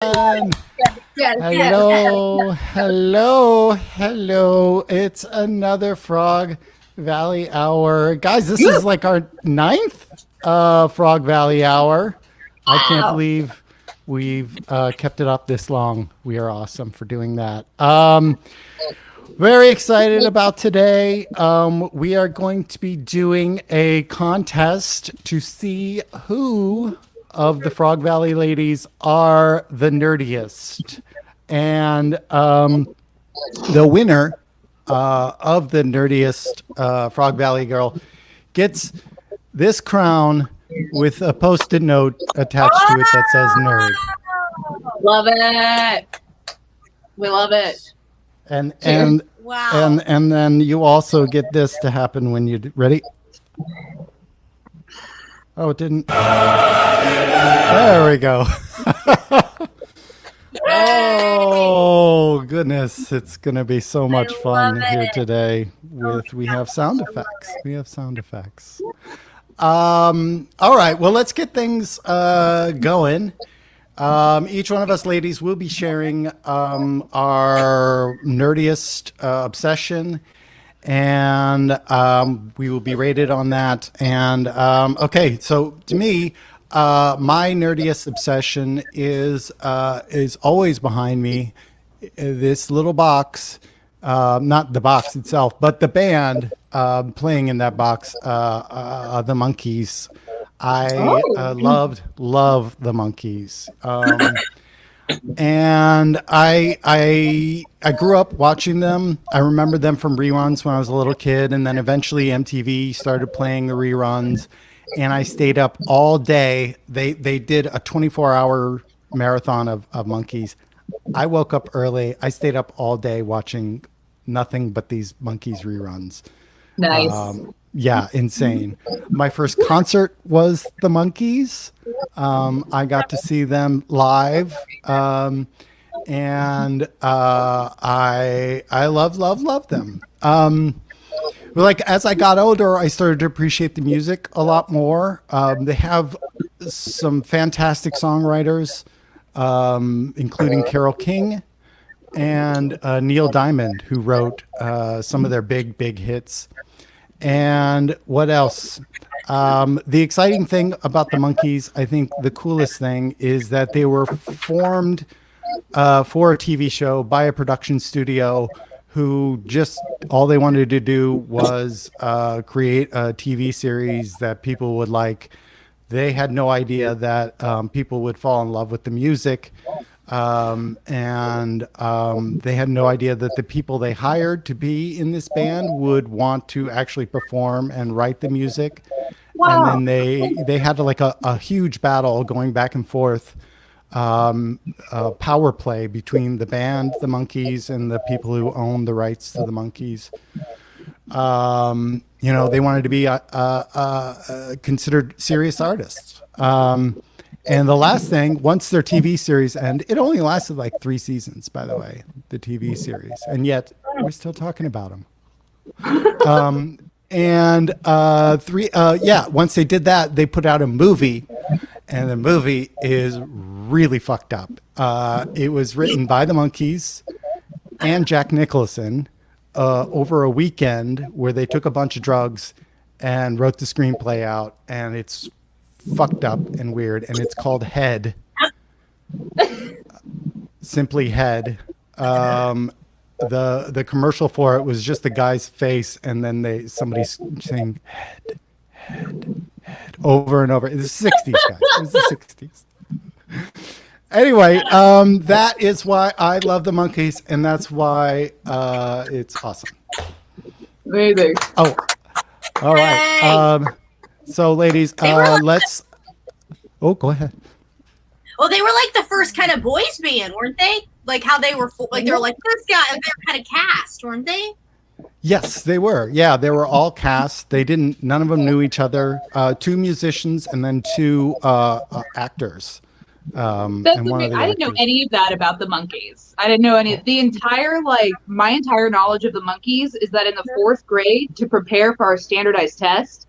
Hello, hello. It's another Frog Valley Hour. Guys, this is like our ninth Frog Valley Hour. I can't believe we've kept it up this long. We are awesome for doing that. Very excited about today. We are going to be doing a contest to see who of the Frog Valley ladies are the nerdiest. And the winner of the nerdiest Frog Valley girl gets this crown with a post-it note attached to it that says nerd. Love it. We love it. And wow. and then you also get this to happen when you ready. Oh, it didn't. There we go. Oh goodness, it's gonna be so much fun here today. We have sound effects. All right, well, let's get things going. Each one of us ladies will be sharing our nerdiest obsession, and we will be rated on that. And okay, so to me, my nerdiest obsession is always behind me. This little box, not the box itself, but the band playing in that box, the Monkees. I love the Monkees. And I grew up watching them. I remember them from reruns when I was a little kid, and then eventually MTV started playing the reruns, and I stayed up all day. They did a 24-hour marathon of Monkees. I woke up early. I stayed up all day watching nothing but these Monkees reruns. Nice. Yeah, insane. My first concert was the Monkees. I got to see them live, and I love them. Like as I got older, I started to appreciate the music a lot more. They have some fantastic songwriters, including Carole King and Neil Diamond, who wrote some of their big hits. And what else? The exciting thing about the Monkees, I think the coolest thing is that they were formed for a TV show by a production studio who just all they wanted to do was create a TV series that people would like. They had no idea that people would fall in love with the music. And they had no idea that the people they hired to be in this band would want to actually perform and write the music. Wow. And then they had like a huge battle going back and forth, power play between the band, the Monkees, and the people who owned the rights to the Monkees. You know, they wanted to be considered serious artists. And the last thing, once their TV series ended, it only lasted like 3 seasons, by the way, the TV series. And yet we're still talking about them. Once they did that, they put out a movie, and the movie is really fucked up. It was written by the Monkees and Jack Nicholson over a weekend where they took a bunch of drugs and wrote the screenplay out, and it's fucked up and weird, and it's called Head. Simply Head. The commercial for it was just the guy's face, and then somebody saying head over and over. It's the 60s, guys. It's the 60s. Anyway, that is why I love the Monkees, and that's why it's awesome. Amazing. Oh, all right. So, ladies, let's. Oh, go ahead. Well, they were like the first kind of boys band, weren't they? Like how they were, like they were like this guy, and they were kind of cast, weren't they? Yes, they were. Yeah, they were all cast. None of them knew each other. 2 musicians and then 2 actors. And one of the I didn't know any of that about the Monkees. I didn't know any. The entire my entire knowledge of the Monkees is that in the 4th grade, to prepare for our standardized test,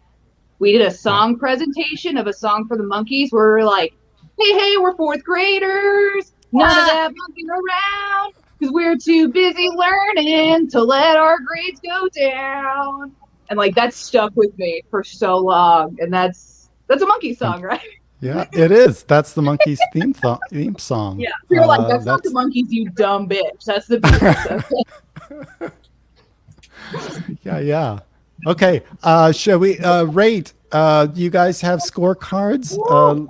we did a song presentation of a song for the Monkees where we were like, hey, we're 4th graders. None of that monkeying around, because we're too busy learning to let our grades go down. And like that stuck with me for so long. And that's a monkey song, right? Yeah, it is. That's the Monkees theme song. Yeah. You're like, that's not the Monkees, you dumb bitch. That's the Beatles. Yeah. Okay. Shall we rate? You guys have scorecards?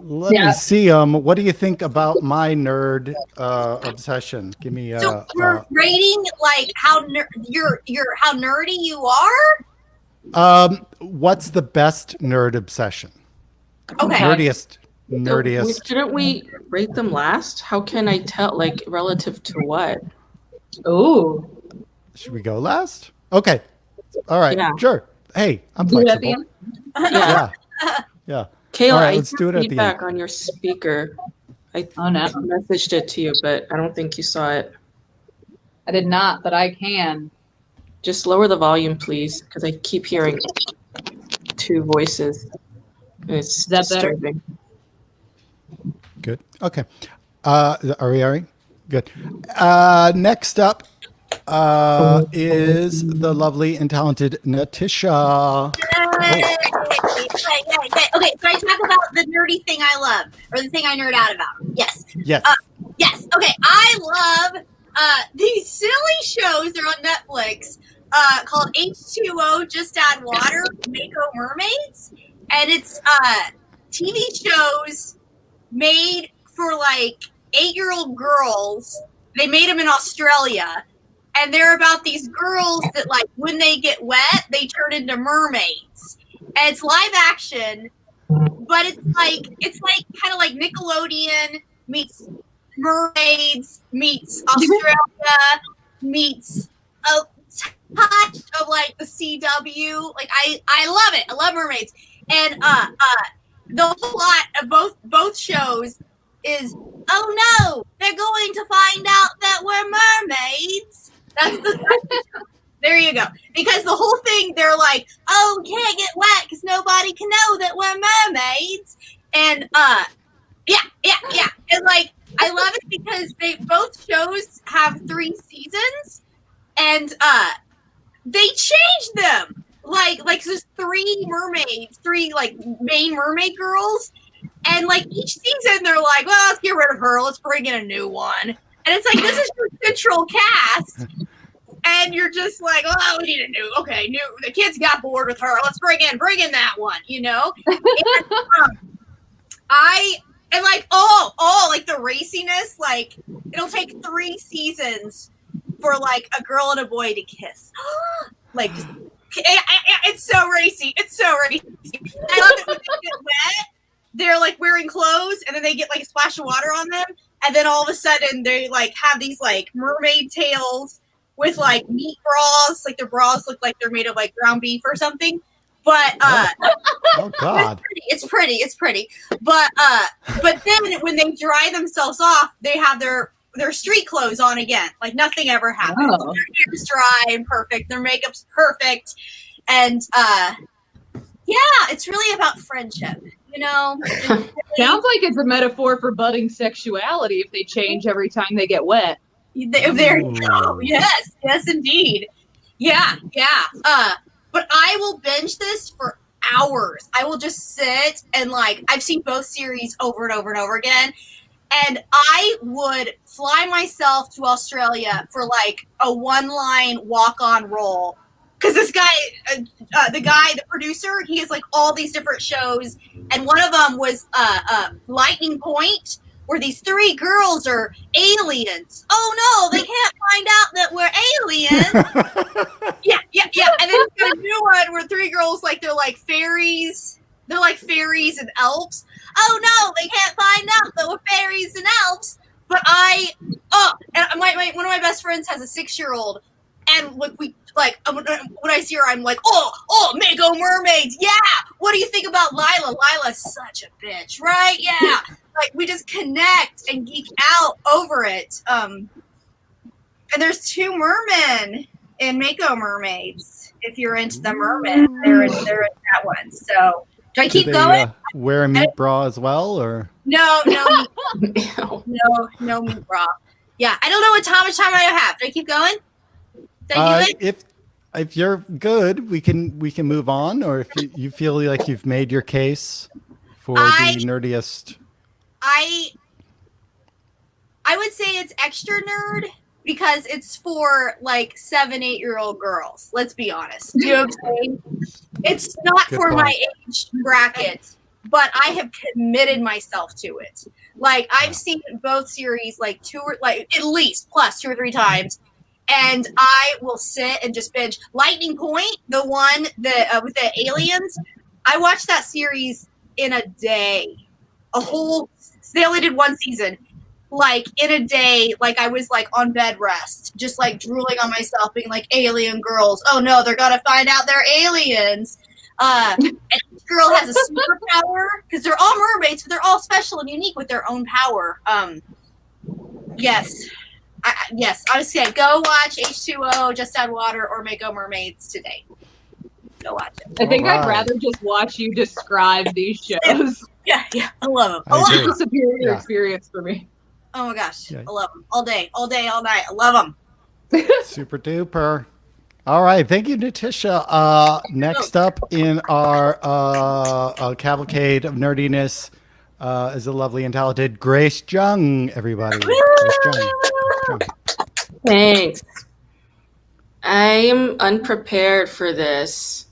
Let me see. What do you think about my nerd obsession? Give me. So we're rating like how how nerdy you are. What's the best nerd obsession? Okay. Nerdiest. Shouldn't we rate them last? How can I tell? Like relative to what? Oh. Should we go last? Okay. All right. Yeah. Sure. Hey, I'm Do it at the flexible. end? Yeah. Kayla, All right, I let's do it at the feedback end. on your speaker. I messaged it to you, but I don't think you saw it. I did not, but I can. Just lower the volume, please, because I keep hearing two voices. It's disturbing. Good. Okay. Are we? Good. Next up is the lovely and talented Natisha. Yay. Okay, so I talk about the nerdy thing I love, or the thing I nerd out about. Yes. Yes. Yes. Okay, I love these silly shows. They're on Netflix called H2O, Just Add Water, Mako Mermaids. And it's TV shows made for like 8-year-old girls. They made them in Australia. And they're about these girls that, like, when they get wet, they turn into mermaids. And it's live action, but it's like kind of like Nickelodeon meets mermaids meets Australia meets a touch of like the CW. Like I love it. I love mermaids. And the whole lot of both shows is, oh no, they're going to find out that we're mermaids. That's the there you go. Because the whole thing, they're like, oh, can't get wet because nobody can know that we're mermaids. And yeah. And like, I love it because both shows have 3 seasons, and they changed them. Like there's 3 mermaids, 3 like main mermaid girls, and like each season they're like, well, let's get rid of her, let's bring in a new one. And it's like, this is your central cast. And you're just like, oh, we need a new, the kids got bored with her. Let's bring in that one, you know? And like like the raciness, like it'll take 3 seasons for like a girl and a boy to kiss. Like, it's so racy. It's so racy. I love it when they get wet. They're like wearing clothes, and then they get like a splash of water on them, and then all of a sudden they like have these like mermaid tails with like meat bras, like their bras look like they're made of like ground beef or something. But oh God, it's pretty. But then when they dry themselves off, they have their street clothes on again, like nothing ever happened. Oh. Their hair's dry and perfect, their makeup's perfect, and it's really about friendship, you know. Sounds like it's a metaphor for budding sexuality if they change every time they get wet. There you go. Yes, indeed. Yeah. But I will binge this for hours. I will just sit and like, I've seen both series over and over and over again. And I would fly myself to Australia for like a 1-line walk-on role. Because this guy, the producer, he has like all these different shows. And one of them was Lightning Point, where these 3 girls are aliens. Oh no, they can't find out that we're aliens. Yeah. And then there's a new one where 3 girls, like, they're like fairies. They're like fairies and elves. Oh no, they can't find out that we're fairies and elves. But and one of my best friends has a 6-year-old, and when I see her, I'm like, oh, Mako Mermaids, yeah. What do you think about Lila? Lila's such a bitch, right? Yeah. Like, we just connect and geek out over it. And there's 2 mermen in Mako Mermaids. If you're into the mermen, they're in that one. So Do I keep Do they going? wear a meat bra as well, or No, no meat bra. Yeah, I don't know how much time I have. Do I keep going? Did I do it? if you're good, we can move on, or if you feel like you've made your case for the nerdiest. I would say it's extra nerd because it's for like 7-8-year-old girls. Let's be honest. You know what I'm saying? It's not Good for point. my age bracket, but I have committed myself to it. Like I've seen both series like at least plus 2 or 3 times, and I will sit and just binge. Lightning Point, the one that with the aliens, I watched that series in a day. They only did 1 season. Like in a day, like I was like on bed rest, just like drooling on myself, being like, alien girls. Oh no, they're gonna find out they're aliens. And each girl has a superpower because they're all mermaids, but they're all special and unique with their own power. Yes. I would say go watch H2O, Just Add Water, or Mako Mermaids today. Go watch it. I think All right. I'd rather just watch you describe these shows. Yeah, I love them. I agree. It's a superior Yeah. experience for me. Oh my gosh, Yeah. I love them all day, all night. I love them. Super duper. All right. Thank you, Natisha. Next up in our cavalcade of nerdiness is the lovely and talented Grace Jung, everybody. Grace Jung. Thanks. I'm unprepared for this.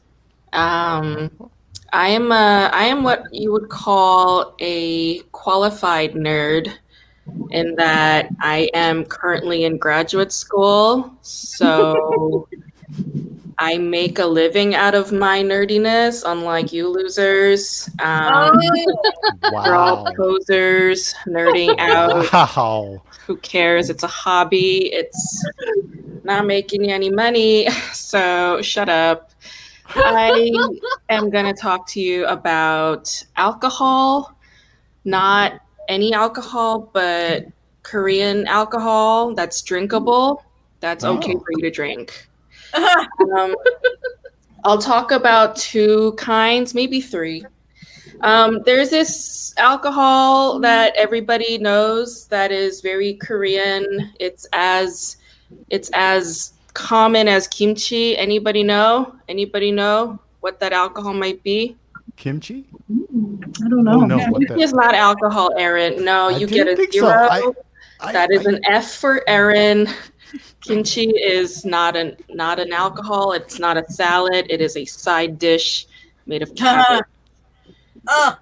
I am what you would call a qualified nerd, in that I am currently in graduate school, so I make a living out of my nerdiness, unlike you losers. We're all posers, nerding out. Wow. Who cares? It's a hobby. It's not making you any money, so shut up. I am going to talk to you about alcohol, not any alcohol, but Korean alcohol that's drinkable, that's okay for you to drink. I'll talk about 2 kinds, maybe 3. There's this alcohol that everybody knows that is very Korean. It's as common as kimchi. Anybody know? Anybody know what that alcohol might be? Kimchi? I don't know. Oh, no. What Kimchi is not alcohol, Erin. No, I you get a didn't think 0. so. That is an F for Erin. Kimchi is not an alcohol. It's not a salad. It is a side dish made of cabbage. I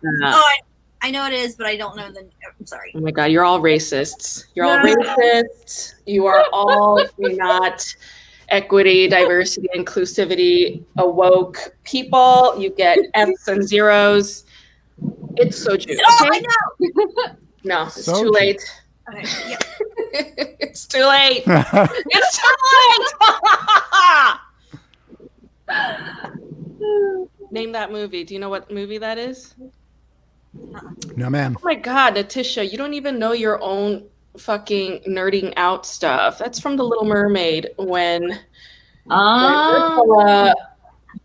know it is, but I don't know I'm sorry. Oh my God, you're all racists. You're all racist. You are all not equity, diversity, inclusivity, awoke people. You get F's and zeros. It's soju. Okay? Oh, I know. No, it's Soju. too late. Okay, yeah. It's too late. It's too late. Name that movie. Do you know what movie that is? No, ma'am. Oh my God, Natisha, you don't even know your own fucking nerding out stuff. That's from The Little Mermaid when Ursula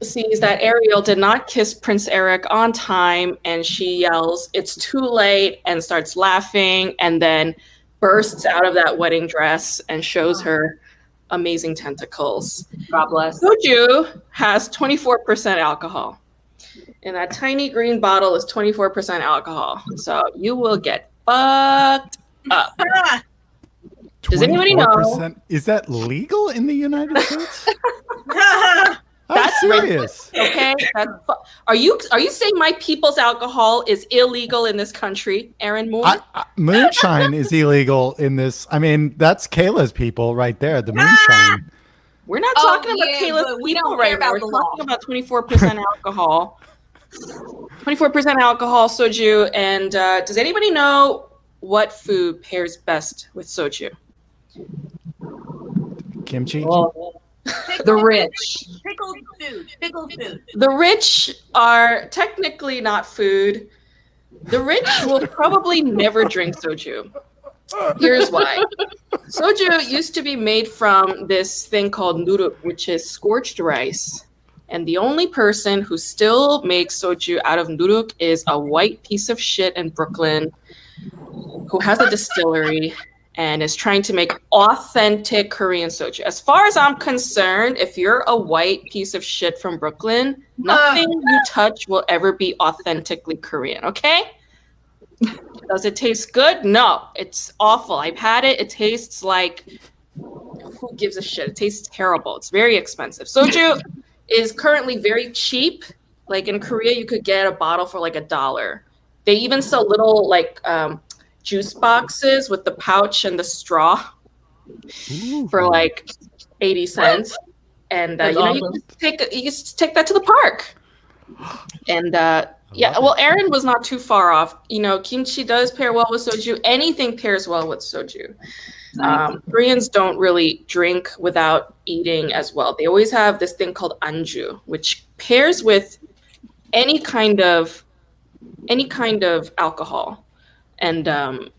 sees that Ariel did not kiss Prince Eric on time, and she yells, "It's too late," and starts laughing, and then bursts out of that wedding dress and shows her amazing tentacles. God bless. Soju has 24% alcohol. And that tiny green bottle is 24% alcohol. So you will get fucked up. Does anybody know? 24%? Is that legal in the United States? I'm That's serious. Okay. Are you saying my people's alcohol is illegal in this country, Erin Mohr? Moonshine is illegal in this. I mean, that's Kayla's people right there. The moonshine. We're not talking about yeah, Kayla's but we people don't right care now. about We're the law. talking about 24% alcohol. 24% alcohol, soju. And does anybody know what food pairs best with soju? Kimchi. The rich. Pickled food. The rich are technically not food. The rich will probably never drink soju. Here's why. Soju used to be made from this thing called nuruk, which is scorched rice. And the only person who still makes soju out of nuruk is a white piece of shit in Brooklyn who has a distillery and is trying to make authentic Korean soju. As far as I'm concerned, if you're a white piece of shit from Brooklyn, nothing you touch will ever be authentically Korean, okay? Does it taste good? No, it's awful. I've had it. It tastes like, who gives a shit? It tastes terrible. It's very expensive. Soju is currently very cheap. Like in Korea, you could get a bottle for like $1. They even sell little like juice boxes with the pouch and the straw for like 80 cents. And you just take that to the park. And well, Erin was not too far off. Kimchi does pair well with soju. Anything pairs well with soju. Koreans don't really drink without eating as well. They always have this thing called anju, which pairs with any kind of alcohol, and they'll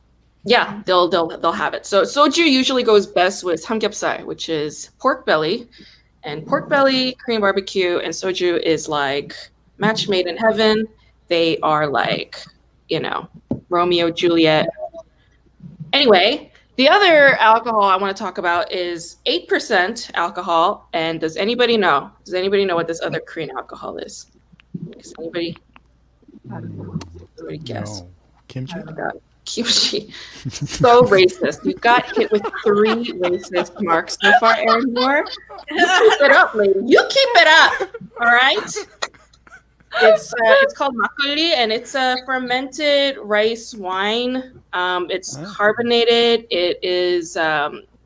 have it. So soju usually goes best with samgyeopsal, which is pork belly, and pork belly Korean barbecue and soju is like match made in heaven. They are like Romeo Juliet. Anyway. The other alcohol I want to talk about is 8% alcohol. And does anybody know? Does anybody know what this other Korean alcohol is? Does anybody guess? No. Kimchi? Oh my God. Kimchi. So racist. You got hit with 3 racist marks so far, Erin Mohr. You keep it up, lady. You keep it up. All right? It's called makgeolli, and it's a fermented rice wine. It's carbonated. It is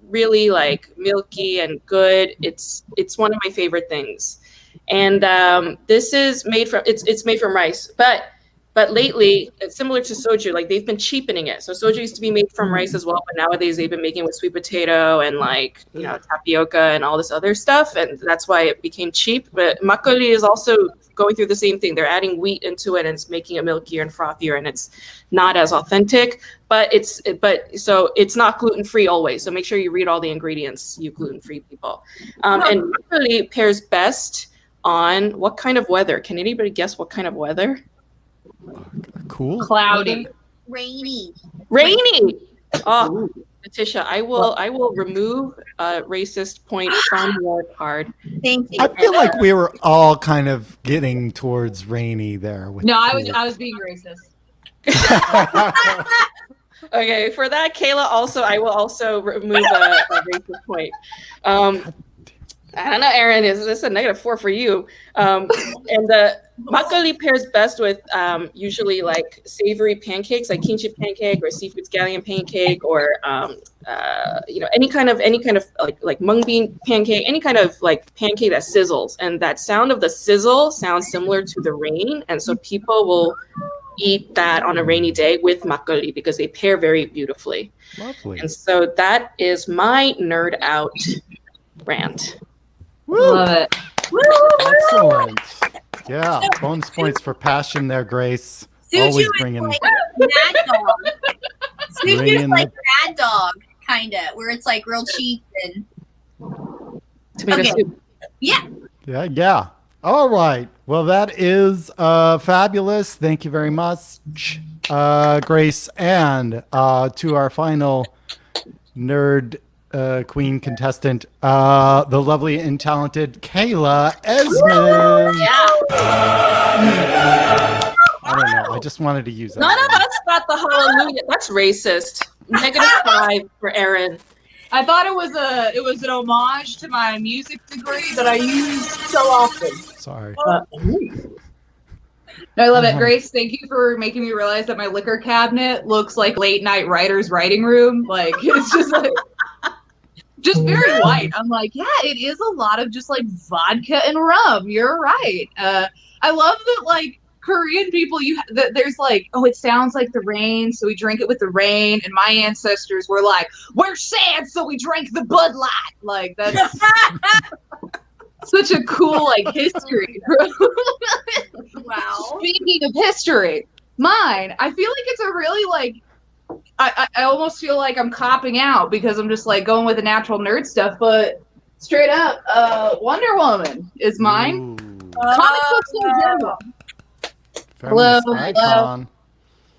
really like milky and good. It's one of my favorite things. And this is made from it's made from rice, but lately it's similar to soju. Like they've been cheapening it. So soju used to be made from rice as well, but nowadays they've been making it with sweet potato and like tapioca and all this other stuff, and that's why it became cheap. But makgeolli is also going through the same thing. They're adding wheat into it and it's making it milkier and frothier, and it's not as authentic, but it's not gluten-free always. So make sure you read all the ingredients, you gluten-free people. And makgeolli pairs best on what kind of weather? Can anybody guess what kind of weather? Cool. Cloudy. Rainy. Oh, Natisha, I will remove a racist point from your card. Thank you. I feel like we were all kind of getting towards rainy there. No, I was being racist. Okay, for that, Kayla, I will also remove a racist point. I don't know, Erin, is this a -4 for you? And the makgeolli pairs best with usually like savory pancakes, like kimchi pancake or seafood scallion pancake, or any kind of like mung bean pancake, any kind of like pancake that sizzles. And that sound of the sizzle sounds similar to the rain, and so people will eat that on a rainy day with makgeolli because they pair very beautifully. Lovely. And so that is my nerd out rant. Woo! Love it. Excellent. Yeah, bonus points for passion there, Grace. Suju Always is bringing. like Mad Dog. Suju is Bringing like Mad Dog, kind of, where it's like real cheap and. Tomato soup. Yeah. Yeah. All right. Well, that is fabulous. Thank you very much, Grace, and to our final nerd queen contestant, the lovely and talented Kayla Esmond. Yeah. I don't know. I just wanted to use that. None of us got the hallelujah. That's racist. -5 for Erin. I thought it was an homage to my music degree that I use so often. Sorry. No, I love it. Grace, thank you for making me realize that my liquor cabinet looks like late night writer's writing room. Like it's just like just very white. I'm like, yeah, it is a lot of just like vodka and rum. You're right. I love that like Korean people, there's like, oh, it sounds like the rain, so we drink it with the rain. And my ancestors were like, we're sad, so we drank the Bud Light. Like that's such a cool like history. Wow. Speaking of history, mine, I feel like it's a really like I almost feel like I'm copping out because I'm just like going with the natural nerd stuff, but straight up, Wonder Woman is mine. Comic books in general. Feminist Hello. icon.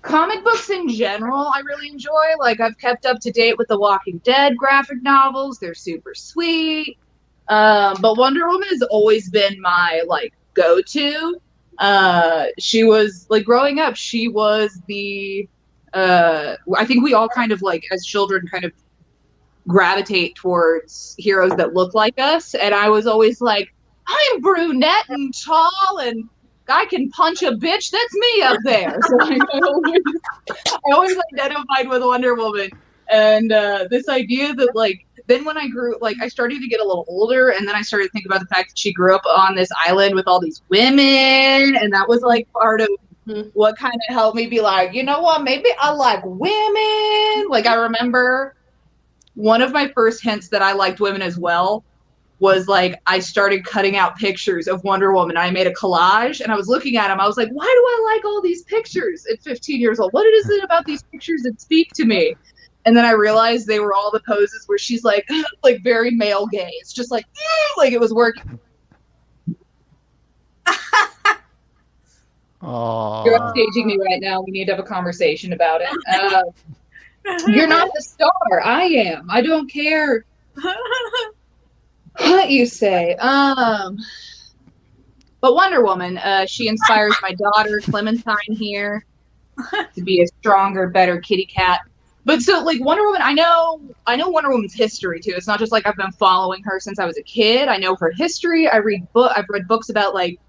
Comic books in general, I really enjoy. Like, I've kept up to date with the Walking Dead graphic novels. They're super sweet. But Wonder Woman has always been my, like, go-to. She was, like, growing up, she was the, I think we all kind of, like, as children, kind of gravitate towards heroes that look like us. And I was always like, I'm brunette and tall and I can punch a bitch. That's me up there. So I always identified with Wonder Woman. And this idea that, like, then when I grew, like, I started to get a little older, and then I started to think about the fact that she grew up on this island with all these women, and that was, like, part of what kind of helped me be like, you know what, maybe I like women. Like, I remember one of my first hints that I liked women as well was, like, I started cutting out pictures of Wonder Woman. I made a collage, and I was looking at them. I was like, why do I like all these pictures at 15 years old? What is it about these pictures that speak to me? And then I realized they were all the poses where she's like very male gaze, just like it was working. You're upstaging me right now. We need to have a conversation about it. You're not the star. I am. I don't care what you say. But Wonder Woman, she inspires my daughter Clementine here to be a stronger, better kitty cat. But so, like, Wonder Woman, I know Wonder Woman's history too. It's not just like I've been following her since I was a kid. I know her history. I've read books about, like,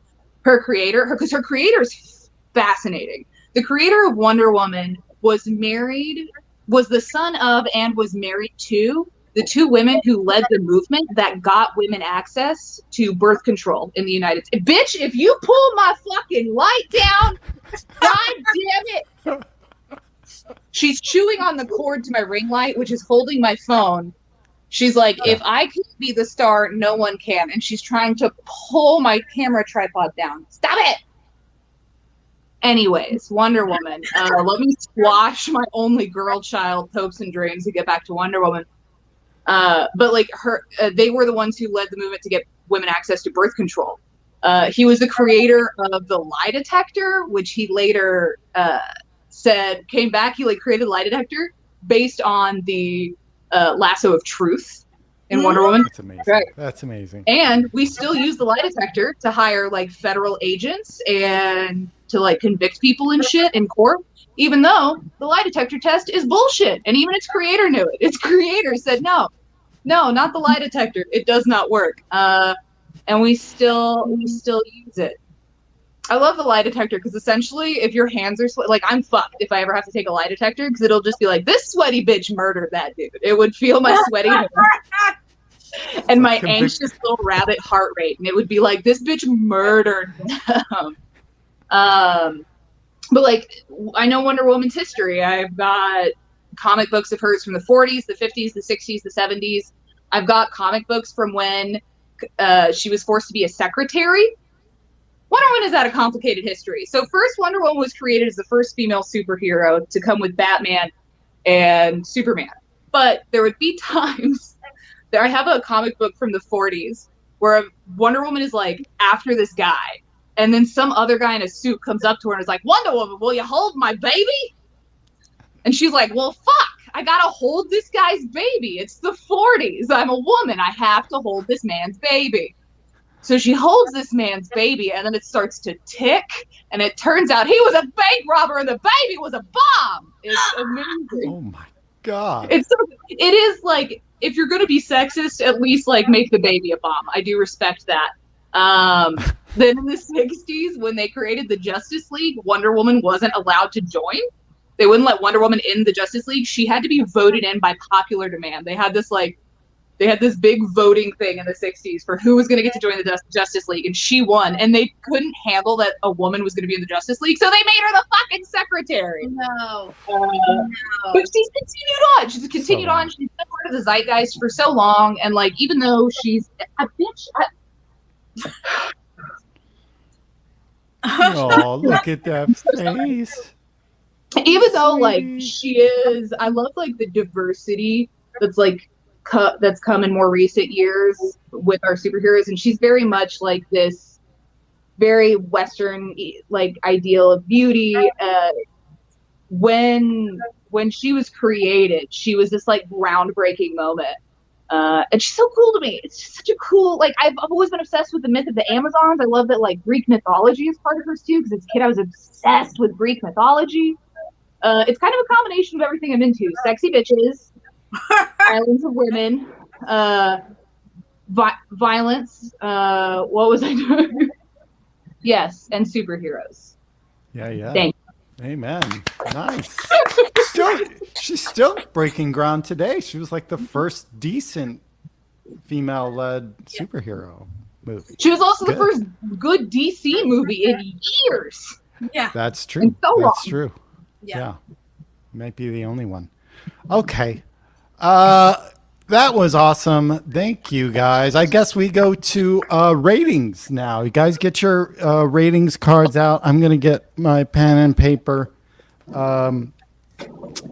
her creator, because her creator is fascinating. The creator of Wonder Woman was the son of and was married to the two women who led the movement that got women access to birth control in the United States. Bitch, if you pull my fucking light down, god damn it. She's chewing on the cord to my ring light, which is holding my phone. She's like, if I can be the star, no one can. And she's trying to pull my camera tripod down. Stop it! Anyways, Wonder Woman. Let me squash my only girl child hopes and dreams and get back to Wonder Woman. But, like, they were the ones who led the movement to get women access to birth control. He was the creator of the lie detector, which he later came back. He, like, created a lie detector based on the lasso of truth in Wonder Woman. That's amazing. Right. That's amazing. And we still use the lie detector to hire, like, federal agents and to, like, convict people and shit in court, even though the lie detector test is bullshit. And even its creator knew it. Its creator said, no, not the lie detector. It does not work. And we still use it. I love the lie detector because essentially, if your hands are like, I'm fucked if I ever have to take a lie detector, because it'll just be like, this sweaty bitch murdered that dude. It would feel my sweaty hands and my anxious little rabbit heart rate, and it would be like, this bitch murdered them. But, like, I know Wonder Woman's history. I've got comic books of hers from the 40s, the 50s, the 60s, the 70s. I've got comic books from when she was forced to be a secretary. Wonder Woman has had a complicated history. So first, Wonder Woman was created as the first female superhero to come with Batman and Superman. But there would be times that I have a comic book from the 40s where Wonder Woman is, like, after this guy. And then some other guy in a suit comes up to her and is like, Wonder Woman, will you hold my baby? And she's like, well, fuck, I gotta hold this guy's baby. It's the 40s. I'm a woman. I have to hold this man's baby. So she holds this man's baby, and then it starts to tick, and it turns out he was a bank robber, and the baby was a bomb. It's amazing. Oh my god! It is like, if you're gonna be sexist, at least, like, make the baby a bomb. I do respect that. Then in the 60s, when they created the Justice League, Wonder Woman wasn't allowed to join. They wouldn't let Wonder Woman in the Justice League. She had to be voted in by popular demand. They had this big voting thing in the 60s for who was going to get to join the Justice League, and she won. And they couldn't handle that a woman was going to be in the Justice League, so they made her the fucking secretary. No. But she's continued on. She's continued on. She's been part of the zeitgeist for so long, and, like, even though she's a bitch. Oh, look at that face. Even though, like, she is, I love, like, the diversity that's, like, that's come in more recent years with our superheroes, and she's very much like this very Western like ideal of beauty. When she was created, she was this like groundbreaking moment. And she's so cool to me. It's just such a cool, like, I've always been obsessed with the myth of the Amazons. I love that, like, Greek mythology is part of hers too, because as a kid I was obsessed with Greek mythology. It's kind of a combination of everything I'm into: sexy bitches, islands of women, violence. What was I doing? Yes, and superheroes. Yeah. Thank you. Amen. Nice. She's still breaking ground today. She was like the first decent female-led superhero movie. She was also the first good DC movie in years. Yeah. That's true. So That's long. true. Yeah. Might be the only one. Okay. That was awesome. Thank you, guys. I guess we go to ratings now. You guys get your ratings cards out. I'm going to get my pen and paper.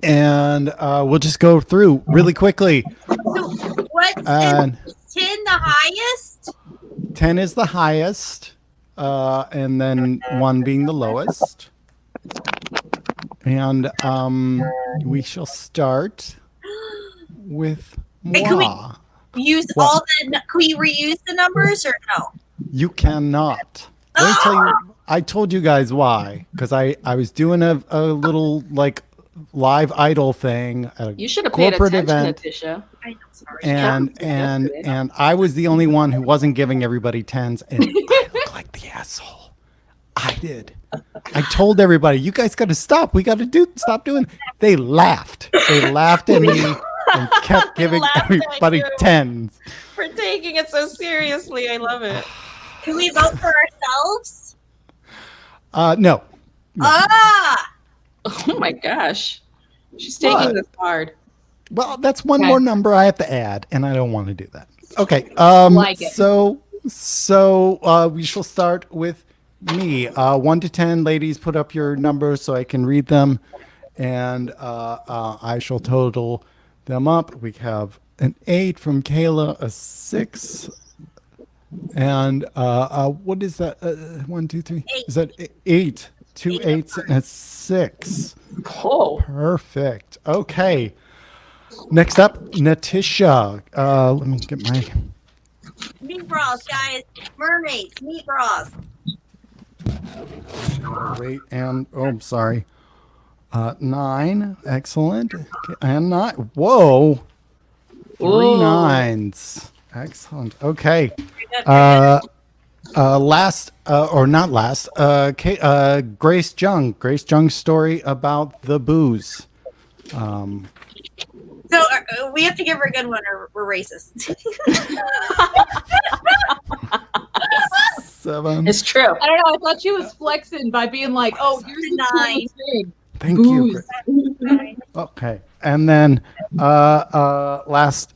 And we'll just go through really quickly. So what's is 10 the highest? 10 is the highest, and then 1 being the lowest. And we shall start with moi. Can we reuse the numbers or no? You cannot. Let me tell you, I told you guys why. Because I was doing a little like live idol thing at a You should have paid corporate attention, event. Natisha. I know, sorry. And I was the only one who wasn't giving everybody 10s, and I look like the asshole. I did. I told everybody, you guys got to stop. We got to stop doing. They laughed. They laughed at me and kept giving everybody 10s. For taking it so seriously. I love it. Can we vote for ourselves? No. Ah! Oh my gosh. She's taking this hard. Well, that's one Okay. more number I have to add, and I don't want to do that. Okay. Like it. So we shall start with me. 1 to 10, ladies, put up your numbers so I can read them, and I shall total them up. We have an 8 from Kayla, a 6, and what is that? 1, 2, 3. 8. Is that 8? 2 8s and a 6. Oh. Perfect. Okay. Next up, Natisha. Let me get my. Meat bras, guys. Mermaids, meat bras. Wait, and I'm sorry. 9. Excellent. Okay, and 9. Whoa. 3 Whoa. 9s. Excellent. Okay. Very good. Last, or not last, Grace Jung. Grace Jung's story about the booze. So we have to give her a good one or we're racist. 7. It's true. I don't know. I thought she was flexing by being like, "Oh, here's the 9. coolest thing." Thank you. Booze. Grace. Okay. And then last,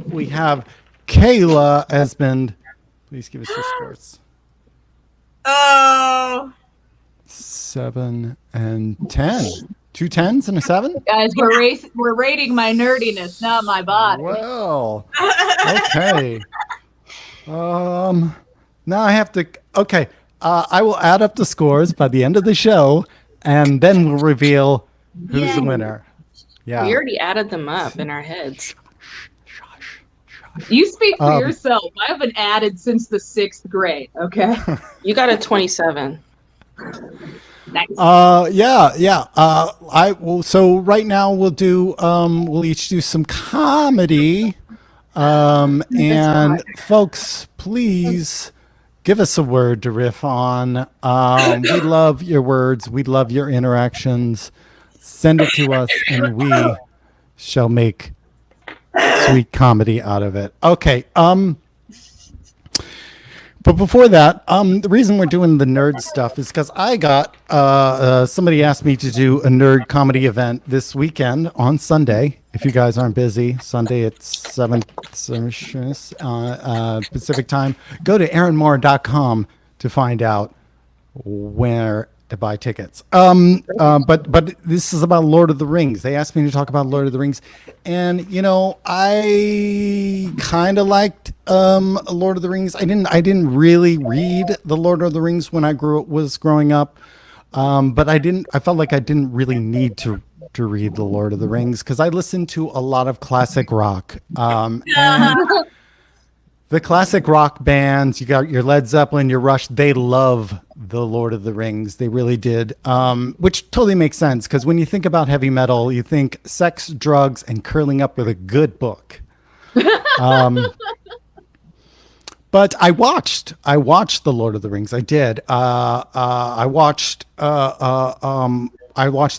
we have Kayla Esmond. Please give us your scores. Oh. 7 and 10. 2 10s and a 7? Guys, we're rating my nerdiness, not my body. Well, okay. Now I have to. Okay, I will add up the scores by the end of the show, and then we'll reveal who's the winner. Yeah. We already added them up in our heads. You speak for yourself. I haven't added since the 6th grade. Okay. You got a 27. Nice. Yeah. I will. So right now we'll do. We'll each do some comedy. And folks, please give us a word to riff on. We love your words. We love your interactions. Send it to us, and we shall make sweet comedy out of it. Okay. But before that, the reason we're doing the nerd stuff is because I got somebody asked me to do a nerd comedy event this weekend on Sunday. If you guys aren't busy, Sunday at 7 Pacific time. Go to erinmohr.com to find out where to buy tickets. But this is about Lord of the Rings. They asked me to talk about Lord of the Rings, and I kind of liked Lord of the Rings. I didn't really read the Lord of the Rings when I was growing up, but I felt like I didn't really need to read the Lord of the Rings because I listened to a lot of classic rock, and the classic rock bands, you got your Led Zeppelin, your Rush, they love the Lord of the Rings. They really did, which totally makes sense because when you think about heavy metal, you think sex, drugs, and curling up with a good book. But I watched the Lord of the Rings. I did. I watched the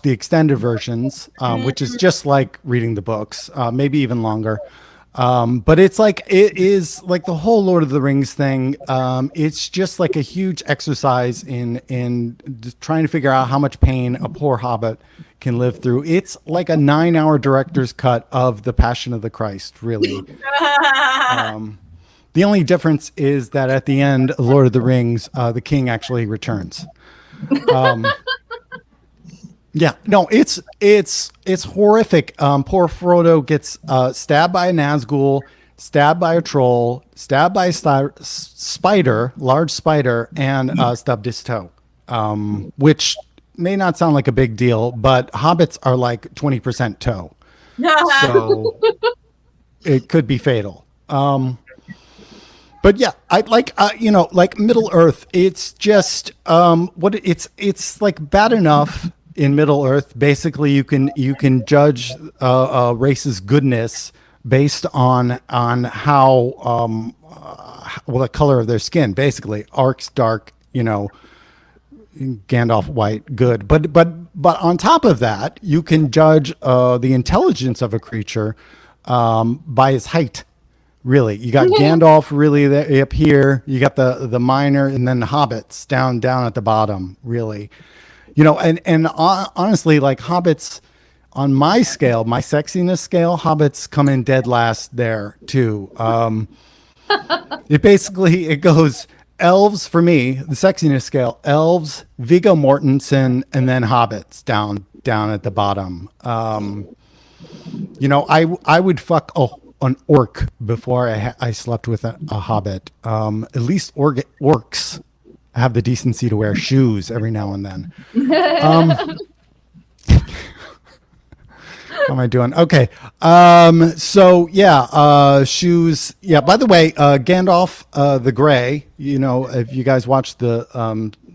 extended versions, which is just like reading the books, maybe even longer. But it is like the whole Lord of the Rings thing. It's just like a huge exercise in trying to figure out how much pain a poor hobbit can live through. It's like a 9-hour director's cut of the Passion of the Christ, really. The only difference is that at the end, Lord of the Rings, the king actually returns. Yeah, no, it's horrific. Poor Frodo gets stabbed by a Nazgul, stabbed by a troll, stabbed by a spider, large spider, and stubbed his toe, which may not sound like a big deal, but hobbits are like 20% toe, so it could be fatal. But yeah, I like like Middle Earth. It's just it's like bad enough. In Middle Earth, basically, you can judge a race's goodness based on how the color of their skin. Basically, Ark's dark, Gandalf white, good. But on top of that, you can judge the intelligence of a creature by his height. Really, you got Gandalf really up here. You got the minor, and then the hobbits down at the bottom. Really. And honestly, like hobbits on my scale, my sexiness scale, hobbits come in dead last there too. It goes elves for me, the sexiness scale, elves, Viggo Mortensen, and then hobbits down at the bottom. I would fuck an orc before I slept with a hobbit. At least orcs have the decency to wear shoes every now and then. How am I doing? Okay. So yeah, shoes. Yeah. By the way, Gandalf the Grey. If you guys watched the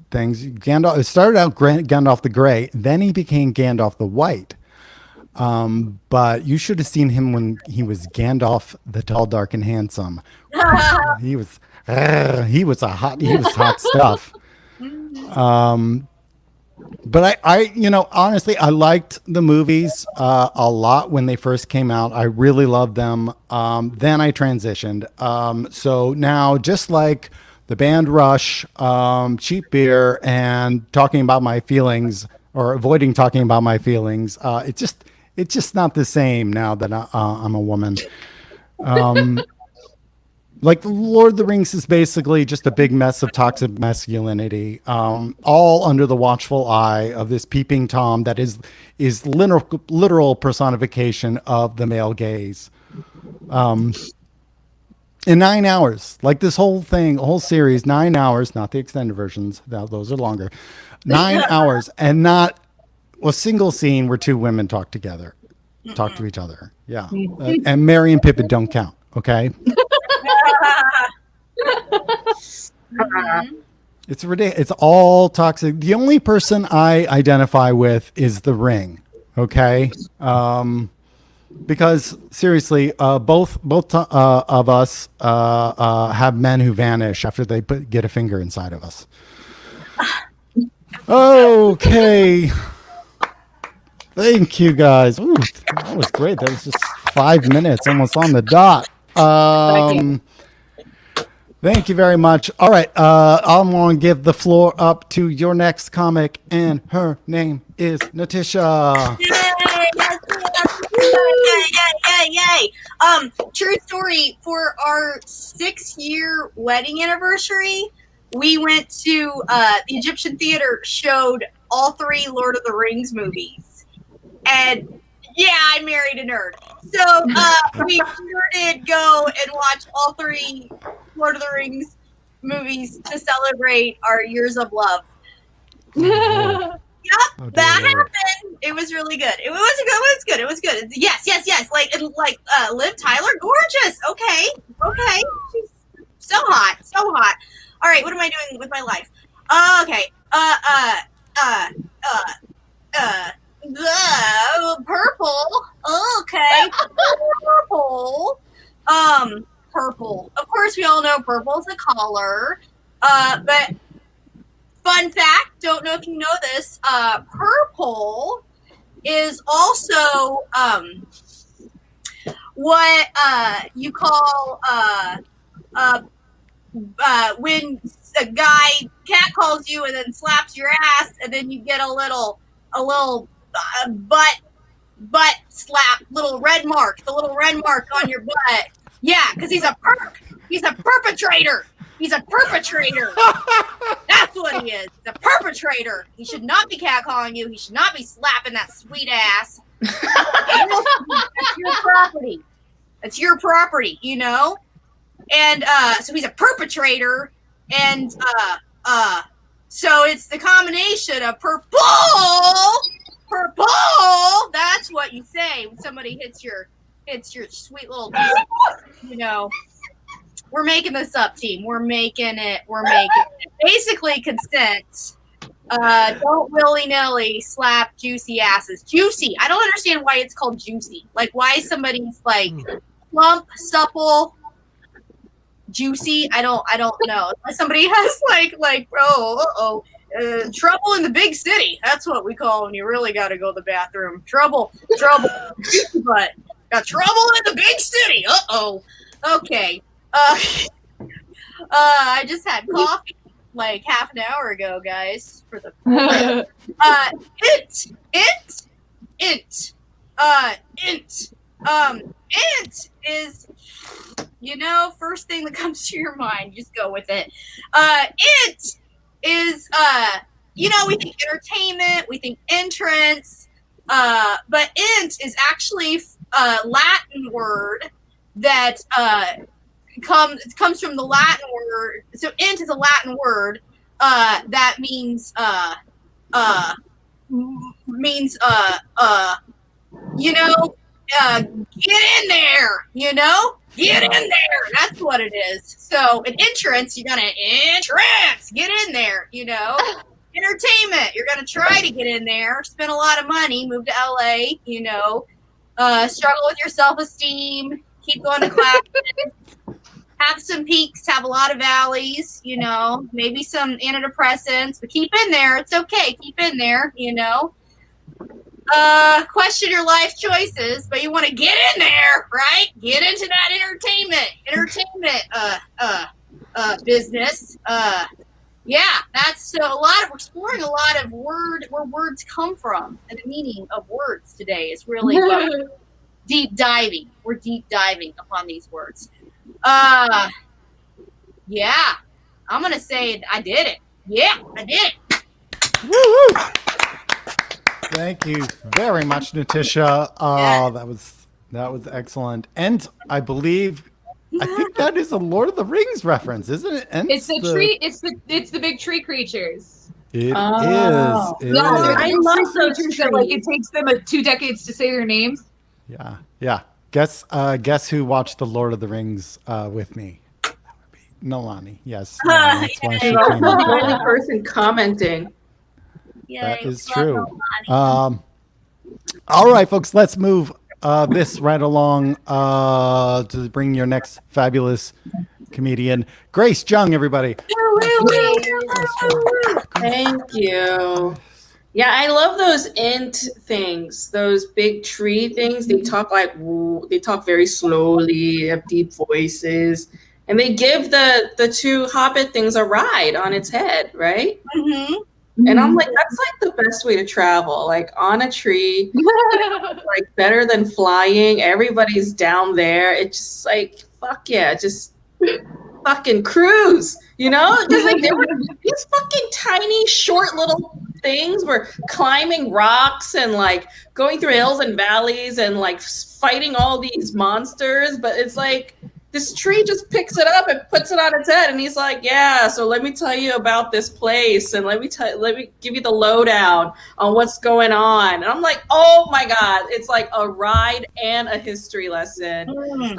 things, Gandalf. It started out Gandalf the Grey, then he became Gandalf the White. But you should have seen him when he was Gandalf the Tall, Dark, and Handsome. He was hot stuff. But I honestly, I liked the movies a lot when they first came out. I really loved them. Then I transitioned. So now, just like the band Rush, cheap beer, and talking about my feelings or avoiding talking about my feelings, it's just not the same now that I'm a woman. Like Lord of the Rings is basically just a big mess of toxic masculinity, all under the watchful eye of this peeping Tom that is literal personification of the male gaze. In 9 hours, like this whole series, 9 hours, not the extended versions, those are longer, 9 hours, and not a single scene where two women talk to each other. Yeah, and Merry and Pippin don't count. Okay. It's ridiculous. It's all toxic. The only person I identify with is the Ring. Okay. Because seriously, both of us have men who vanish after they get a finger inside of us. Okay. Thank you guys. Ooh, that was great. That was just 5 minutes, almost on the dot. Thank you very much. All right. I'm going to give the floor up to your next comic, and her name is Natisha. Yay. True story, for our 6-year wedding anniversary, we went to the Egyptian Theater showed all 3 Lord of the Rings movies. And yeah, I married a nerd. So we sure did go and watch all 3 Lord of the Rings movies to celebrate our years of love. Yep, that happened. It was really good. It was good. Yes. Like Liv Tyler, gorgeous. Okay. She's so hot. All right, what am I doing with my life? Okay. Purple. Okay. Purple. Purple. Of course, we all know purple is a color. But fun fact, don't know if you know this, purple is also what you call when a guy cat calls you and then slaps your ass, and then you get a little butt slap, little red mark on your butt. Yeah, because he's a perpetrator. He's a perpetrator. That's what he is. He's a perpetrator. He should not be catcalling you. He should not be slapping that sweet ass. That's your property. That's your property, you know? And so he's a perpetrator. And so it's the combination of purple. That's what you say when somebody hits your sweet little, you know. We're making this up, team. We're making it. Basically, consent. Don't willy-nilly slap juicy asses. Juicy. I don't understand why it's called juicy. Like, why somebody's like plump, supple, juicy. I don't know. Somebody has trouble in the big city. That's what we call when you really got to go to the bathroom. Trouble. But got trouble in the big city. Okay. I just had coffee like half an hour ago, guys. For the int is, you know, first thing that comes to your mind, just go with it. It is, you know, we think entertainment, we think entrance, but int is actually a Latin word that comes from the Latin word. So int is a Latin word that means you know, get in there, you know, get in there. That's what it is. So an entrance, you're gonna get in there, you know. Entertainment, you're gonna try to get in there, spend a lot of money, move to LA, you know, struggle with your self-esteem, keep going to classes, have some peaks, have a lot of valleys, you know, maybe some antidepressants, but keep in there. It's okay. Keep in there, you know. Question your life choices, but you want to get in there, right? Get into that entertainment business. Yeah, that's so we're exploring a lot of where words come from and the meaning of words today is really deep diving. We're deep diving upon these words. Yeah, I'm gonna say I did it. Yeah, I did it. Woo-hoo. Thank you very much, Natisha. Oh, that was excellent. And I think that is a Lord of the Rings reference, isn't it? And it's the tree. It's the big tree creatures. It is. I love those creatures that it takes them 2 decades to say their names. Yeah. Guess who watched the Lord of the Rings with me? That would be Nolani. Yes. That's why she came I'm the only person commenting. That is true. All right, folks, let's move this right along to bring your next fabulous comedian, Grace Jung, everybody. Thank you. Yeah, I love those int things, those big tree things. They talk they talk very slowly, have deep voices, and they give the 2 Hobbit things a ride on its head, right? Mm-hmm. And I'm like, that's like the best way to travel, like on a tree, like better than flying. Everybody's down there. It's just like, fuck yeah, just fucking cruise, you know? Just like they were these fucking tiny, short little things were climbing rocks and like going through hills and valleys and like fighting all these monsters. But it's like this tree just picks it up and puts it on its head, and he's like, "Yeah, so let me tell you about this place, and let me give you the lowdown on what's going on." And I'm like, "Oh my god, it's like a ride and a history lesson." I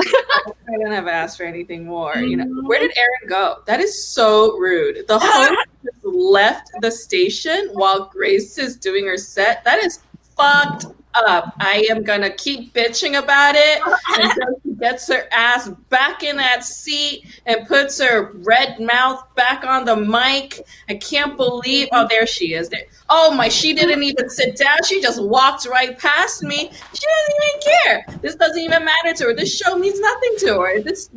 couldn't have asked for anything more. You know, where did Erin go? That is so rude. The host just left the station while Grace is doing her set. That is fucked up. I am gonna keep bitching about it until she gets her ass back in that seat and puts her red mouth back on the mic. I can't believe. Oh, there she is. There. Oh my! She didn't even sit down. She just walked right past me. She doesn't even care. This doesn't even matter to her. This show means nothing to her. This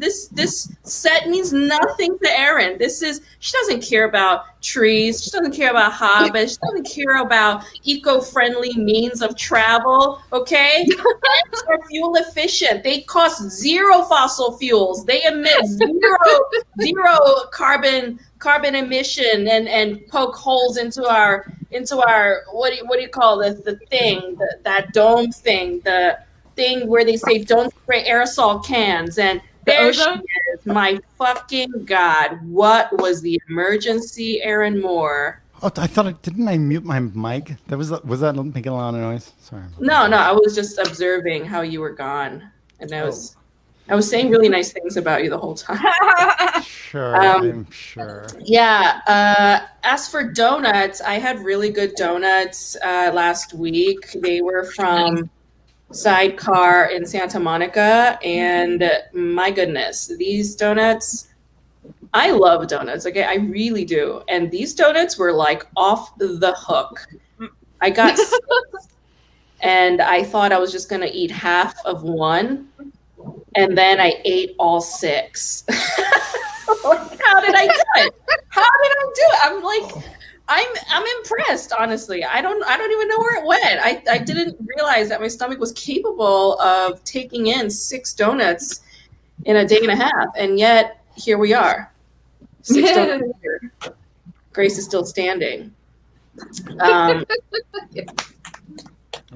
set means nothing to Erin. She doesn't care about trees. She doesn't care about hobbits. She doesn't care about eco-friendly means of travel. Okay, they're fuel efficient. They cost zero fossil fuels. They emit zero carbon emission and poke holes into our what do you call the thing, that dome thing, the thing where they say don't spray aerosol cans. And there she is. My fucking god, what was the emergency, Erin Mohr? Oh, I thought didn't I mute my mic? Was that making a lot of noise? Sorry. No, I was just observing how you were gone, and I was saying really nice things about you the whole time. Sure, I'm sure. Yeah. As for donuts, I had really good donuts last week. They were from Sidecar in Santa Monica, and my goodness, these donuts. I love donuts. Okay, I really do. And these donuts were like off the hook. I got 6, and I thought I was just gonna eat half of one. And then I ate all 6. How did I do it? I'm like, I'm impressed, honestly. I don't even know where it went. I didn't realize that my stomach was capable of taking in 6 donuts in a day and a half. And yet here we are. 6 donuts later. Grace is still standing. I'm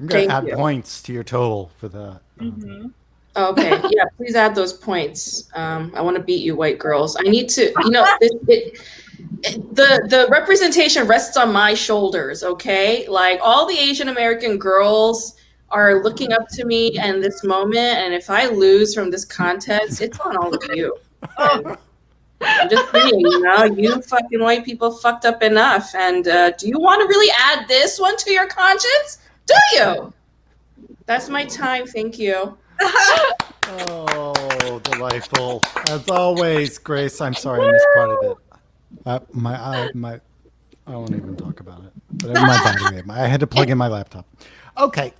going to add points to your total for that. Mm-hmm. Okay, yeah, please add those points. I want to beat you, white girls. I need to, the representation rests on my shoulders, okay? Like, all the Asian American girls are looking up to me in this moment, and if I lose from this contest, it's on all of you. And I'm just saying, you fucking white people fucked up enough, and do you want to really add this one to your conscience? Do you? That's my time, thank you. Oh, delightful. As always, Grace, I'm sorry I missed part of it. I won't even talk about it. But my battery, I had to plug in my laptop. Okay.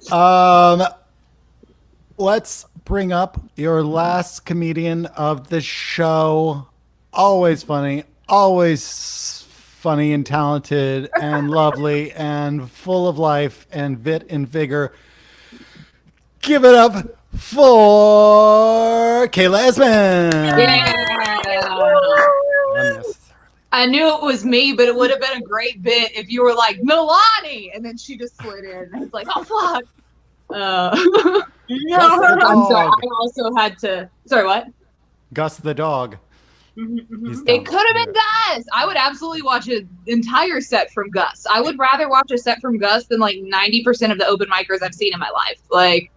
Let's bring up your last comedian of the show. Always funny and talented and lovely and full of life and vit and vigor. Give it up for Kayla Esmond. Yeah. I knew it was me, but it would have been a great bit if you were like, Milani! And then she just slid in. It's like, oh, fuck. No. I'm sorry. I also had to. Sorry, what? Gus the dog. It could have been Gus. I would absolutely watch an entire set from Gus. I would rather watch a set from Gus than like 90% of the open micers I've seen in my life. Like,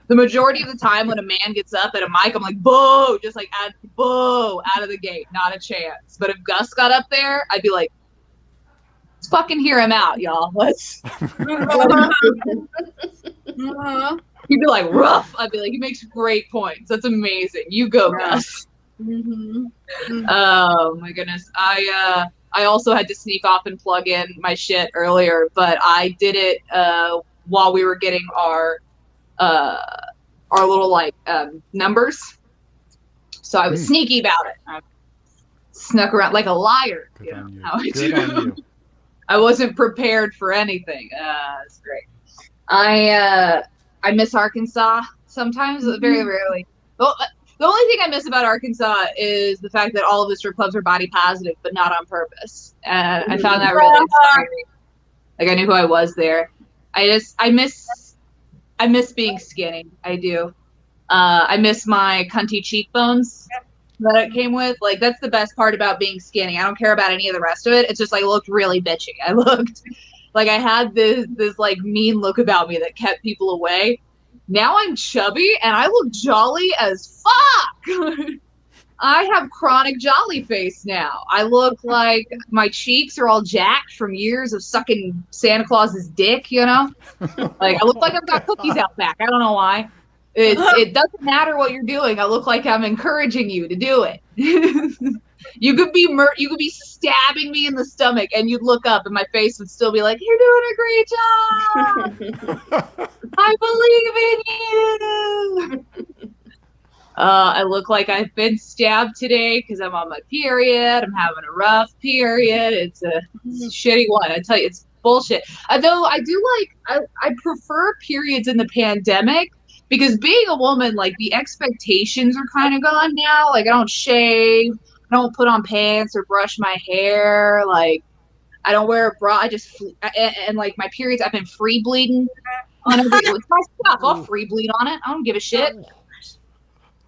the majority of the time when a man gets up at a mic, I'm like, boo, just like boo, out of the gate, not a chance. But if Gus got up there, I'd be like, let's fucking hear him out, y'all. Let's. He'd be like, rough. I'd be like, he makes great points. That's amazing. You go, Gus. Oh my goodness. I also had to sneak off and plug in my shit earlier, but I did it while we were getting our little like numbers. So I was sneaky about it. I snuck around like a liar. How I do. I wasn't prepared for anything. It's great. I miss Arkansas sometimes, very rarely. Well, The only thing I miss about Arkansas is the fact that all of the strip clubs are body positive, but not on purpose. I found that really inspiring. Like, I knew who I was there. I miss being skinny. I do. I miss my cunty cheekbones that it came with. Like, that's the best part about being skinny. I don't care about any of the rest of it. It's just, I looked really bitchy. I looked like I had this like mean look about me that kept people away. Now I'm chubby and I look jolly as fuck. I have chronic jolly face now. I look like my cheeks are all jacked from years of sucking Santa Claus's dick, you know? Like, I look like I've got cookies out back. I don't know why. It doesn't matter what you're doing. I look like I'm encouraging you to do it. You could be stabbing me in the stomach and you'd look up and my face would still be like, you're doing a great job. I believe in you. I look like I've been stabbed today because I'm on my period. I'm having a rough period. It's a shitty one. I tell you, it's bullshit. Although I prefer periods in the pandemic because being a woman, like, the expectations are kind of gone now. Like, I don't shave. I don't put on pants or brush my hair. Like, I don't wear a bra. And like my periods, I've been free bleeding on every. It's my stuff. I'll free bleed on it. I don't give a shit.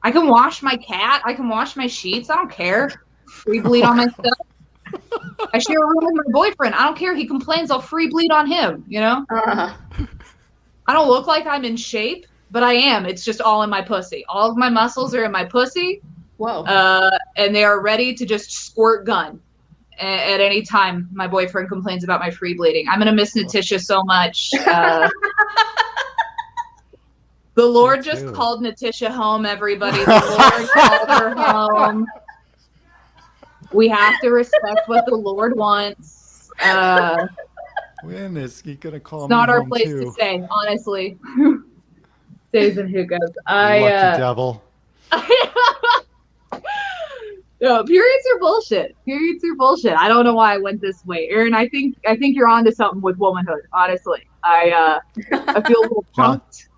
I can wash my cat. I can wash my sheets. I don't care. Free bleed on my stuff. I share a room with my boyfriend. I don't care. He complains. I'll free bleed on him. You know. I don't look like I'm in shape, but I am. It's just all in my pussy. All of my muscles are in my pussy. Whoa. And they are ready to just squirt gun at any time my boyfriend complains about my free bleeding. I'm going to miss Natisha so much. The Lord just called Natisha home, everybody. The Lord called her home. We have to respect what the Lord wants. When is he going to call it's me not our home place too? to say, honestly. Stays and hookahs. Lucky devil. No, periods are bullshit. Periods are bullshit. I don't know why I went this way, Erin. I think you're onto something with womanhood. Honestly, I feel a little pumped.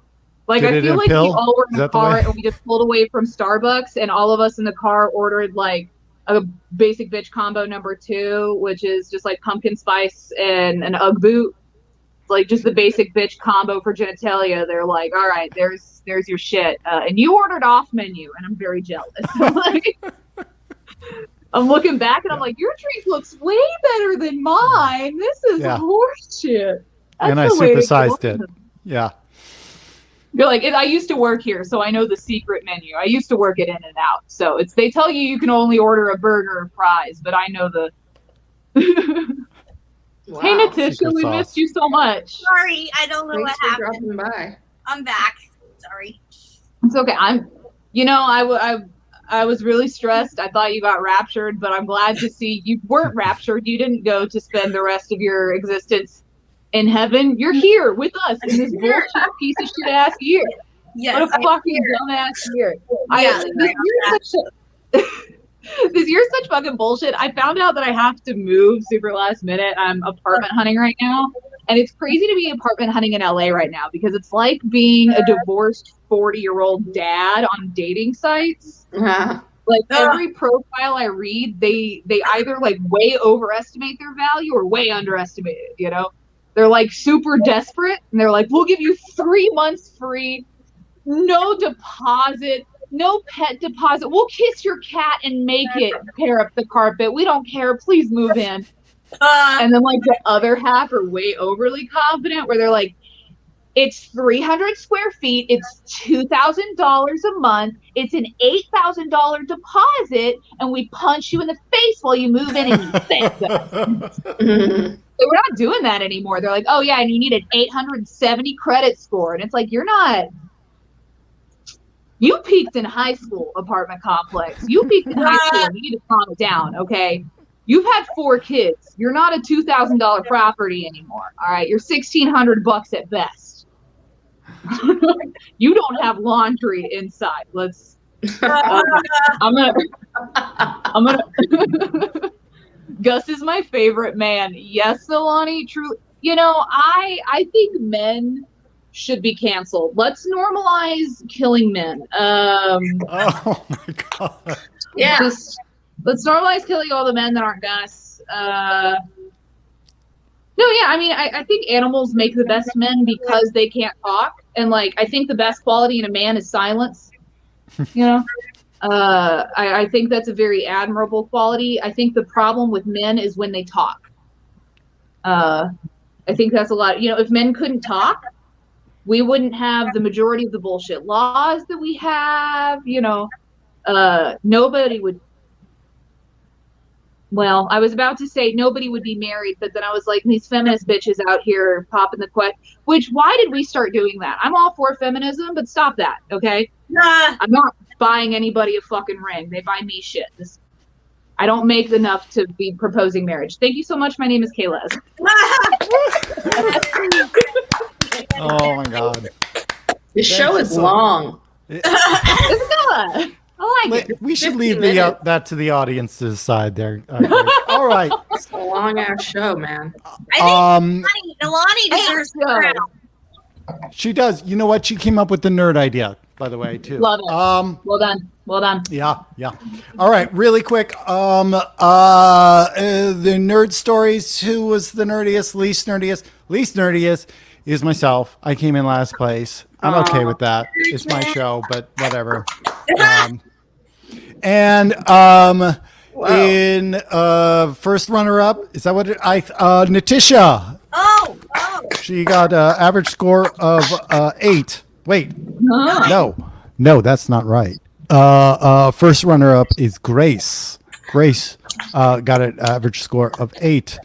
Like, I feel like we all were in a car and we just pulled away from Starbucks, and all of us in the car ordered like a basic bitch combo #2, which is just like pumpkin spice and an UGG boot. It's like just the basic bitch combo for genitalia. They're like, all right, there's your shit, and you ordered off menu, and I'm very jealous. Like, I'm looking back and I'm like, your drink looks way better than mine. This is horseshit. And I supersized it. Yeah. You're like, I used to work here, so I know the secret menu. I used to work at In-N-Out. So they tell you can only order a burger or fries, but I know the. Wow. Hey, Natisha, we missed you so much. Sorry, I don't know Thanks what for happened. dropping by. I'm back. Sorry. It's okay. I was really stressed. I thought you got raptured, but I'm glad to see you weren't raptured. You didn't go to spend the rest of your existence in heaven. You're here with us in this bullshit piece of shit ass year. Yes, what a fucking dumbass year. Yeah, this year's such fucking bullshit. I found out that I have to move super last minute. I'm apartment hunting right now. And it's crazy to be apartment hunting in LA right now because it's like being a divorced 40-year-old dad on dating sites. Like every profile I read, they either like way overestimate their value or way underestimate it, you know? They're like super desperate and they're like, we'll give you 3 months free, no deposit, no pet deposit. We'll kiss your cat and make it tear up the carpet. We don't care. Please move in. And then like the other half are way overly confident where they're like, it's 300 square feet. It's $2,000 a month. It's an $8,000 deposit. And we punch you in the face while you move in and you thank us. So we're not doing that anymore. They're like, oh yeah, and you need an 870 credit score. And it's like, you peaked in high school, apartment complex. You peaked in high school. You need to calm it down, okay? You've had 4 kids. You're not a $2,000 property anymore. All right, you're $1,600 at best. You don't have laundry inside. I'm gonna. Gus is my favorite man. Yes, Milani. True. You know, I think men should be canceled. Let's normalize killing men. Oh my god. Yeah. Let's normalize killing all the men that aren't Gus. No, yeah, I mean, I think animals make the best men because they can't talk, and like I think the best quality in a man is silence. You know, I think that's a very admirable quality. I think the problem with men is when they talk. I think that's a lot. You know, if men couldn't talk, we wouldn't have the majority of the bullshit laws that we have. You know, nobody would. Well, I was about to say nobody would be married, but then I was like, these feminist bitches out here popping the question. Which, why did we start doing that? I'm all for feminism, but stop that, okay? I'm not buying anybody a fucking ring. They buy me shit. I don't make enough to be proposing marriage. Thank you so much. My name is Kayla Esmond. Oh my god. This show is long. Isabella, I like it. We should 15 leave minutes. that to the audience to decide there. All right. It's a long ass show, man. I think Nalani deserves the crown. She does. You know what? She came up with the nerd idea, by the way, too. Love it. Well done. Well done. Yeah. All right, really quick. The nerd stories. Who was the nerdiest? Least nerdiest? Least nerdiest is myself. I came in last place. I'm okay with that. It's my show, but whatever. In first runner-up, is that what Natisha? Oh. She got an average score of 8. Wait, no, that's not right. First runner-up is Grace. Grace got an average score of 8.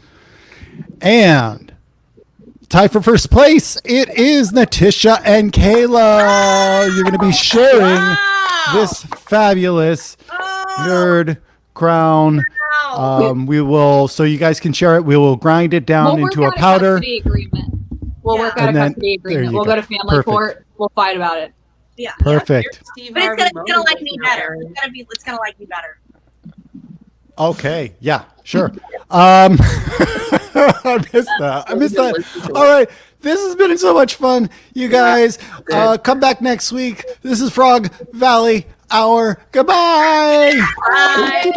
And tie for first place, it is Natisha and Kayla. You're going to be sharing this fabulous nerd crown. We will, so you guys can share it. We will grind it down into a powder. We'll work out a custody agreement. We'll go to family court. We'll fight about it. Yeah. Perfect. But it's gonna like me better. It's gonna like me better. Okay. Yeah, sure. I missed that. All right. This has been so much fun, you guys. Come back next week. This is Frog Valley Hour. Goodbye. Bye.